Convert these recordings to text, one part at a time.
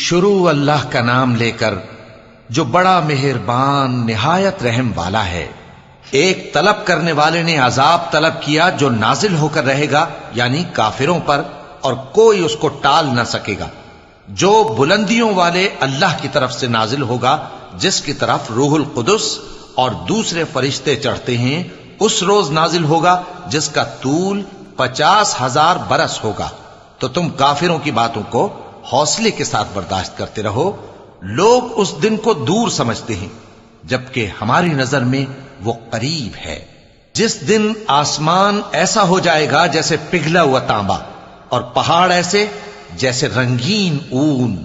शुरू अल्लाह का नाम लेकर जो बड़ा मेहरबान निहायत रहम वाला है। एक तलब करने वाले ने अजाब तलब किया जो नाजिल होकर रहेगा, यानी काफिरों पर, और कोई उसको टाल न सकेगा। जो बुलंदियों वाले अल्लाह की तरफ से नाजिल होगा, जिसकी तरफ रूहुल कुदस और दूसरे फरिश्ते चढ़ते हैं, उस रोज नाजिल होगा जिसका तूल 50,000 बरस होगा। तो तुम काफिरों की बातों को हौसले के साथ बर्दाश्त करते रहो। लोग उस दिन को दूर समझते हैं, जबकि हमारी नजर में वो करीब है। जिस दिन आसमान ऐसा हो जाएगा जैसे पिघला हुआ तांबा, और पहाड़ ऐसे जैसे रंगीन ऊन,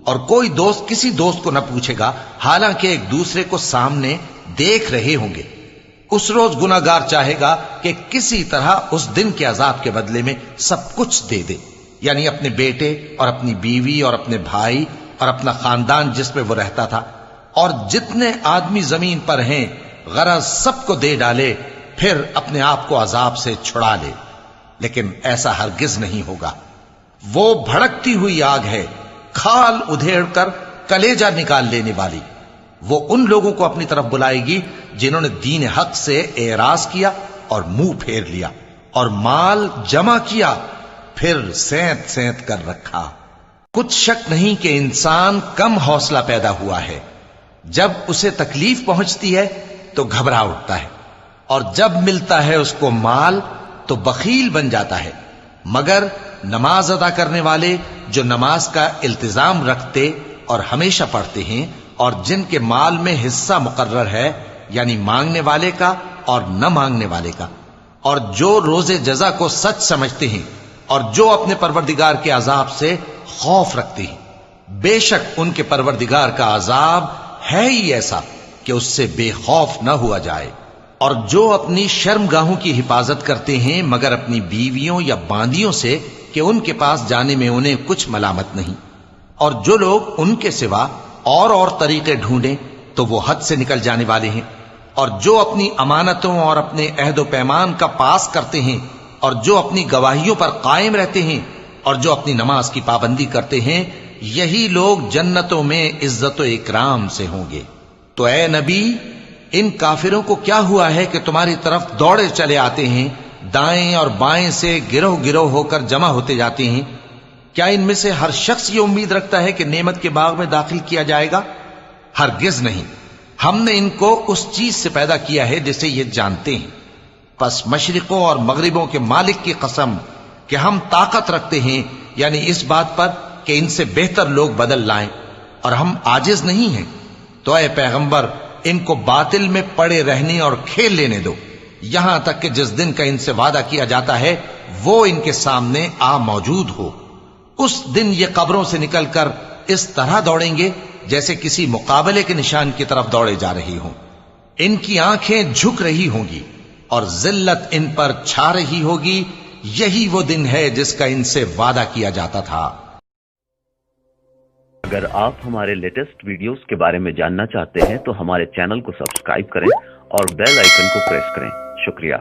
और कोई दोस्त किसी दोस्त को न पूछेगा, हालांकि एक दूसरे को सामने देख रहे होंगे। उस रोज गुनाहगार चाहेगा कि किसी तरह उस दिन के अजाब के बदले में सब कुछ दे दे, यानी अपने बेटे और अपनी बीवी और अपने भाई और अपना खानदान जिसमें वो रहता था, और जितने आदमी जमीन पर हैं, गरज सबको दे डाले, फिर अपने आप को अजाब से छुड़ा ले। लेकिन ऐसा हरगिज नहीं होगा। वो भड़कती हुई आग है, खाल उधेड़कर कलेजा निकाल लेने वाली। वो उन लोगों को अपनी तरफ बुलाएगी जिन्होंने दीन हक से एराज किया और मुंह फेर लिया, और माल जमा किया, फिर सेंत सेंत कर रखा। कुछ शक नहीं कि इंसान कम हौसला पैदा हुआ है। जब उसे तकलीफ पहुंचती है तो घबरा उठता है, और जब मिलता है उसको माल तो बखील बन जाता है। मगर नमाज अदा करने वाले जो नमाज का इल्तिजाम रखते और हमेशा पढ़ते हैं, और जिनके माल में हिस्सा मुकर्रर है, यानी मांगने वाले का और न मांगने वाले का, और जो रोजे जजा को सच समझते हैं, और जो अपने परवरदिगार के अजाब से खौफ रखते हैं, बेशक उनके परवरदिगार का अजाब है ही ऐसा कि उससे बेखौफ न हुआ जाए। और जो अपनी शर्मगाहों की हिफाजत करते हैं, मगर अपनी बीवियों या बांदियों से कि उनके पास जाने में उन्हें कुछ मलामत नहीं, और जो लोग उनके सिवा और तरीके ढूंढें तो वो हद से निकल जाने वाले हैं। और जो अपनी अमानतों और अपने अहद व पैमान का पास करते हैं, और जो अपनी गवाहियों पर कायम रहते हैं, और जो अपनी नमाज की पाबंदी करते हैं, यही लोग जन्नतों में इज्जत व इकराम से होंगे। तो ए नबी, इन काफिरों को क्या हुआ है कि तुम्हारी तरफ दौड़े चले आते हैं, दाएं और बाएं से गिरोह गिरोह होकर जमा होते जाते हैं? क्या इनमें से हर शख्स ये उम्मीद रखता है कि नेमत के बाग में दाखिल किया जाएगा? हरगिज नहीं। हमने इनको उस चीज से पैदा किया है जिसे ये जानते हैं। बस मशरिकों और मगरिबों के मालिक की कसम कि हम ताकत रखते हैं, यानी इस बात पर कि इनसे बेहतर लोग बदल लाएं, और हम आजिज नहीं हैं। तो ऐ पैगंबर, इनको बातिल में पड़े रहने और खेल लेने दो, यहां तक कि जिस दिन का इनसे वादा किया जाता है वो इनके सामने आ मौजूद हो। उस दिन ये कब्रों से निकलकर इस तरह दौड़ेंगे जैसे किसी मुकाबले के निशान की तरफ दौड़े जा रही हों। इनकी आंखें झुक रही होंगी और जिल्लत इन पर छा रही होगी। यही वो दिन है जिसका इनसे वादा किया जाता था। अगर आप हमारे लेटेस्ट वीडियोस के बारे में जानना चाहते हैं तो हमारे चैनल को सब्सक्राइब करें और बेल आइकन को प्रेस करें। शुक्रिया।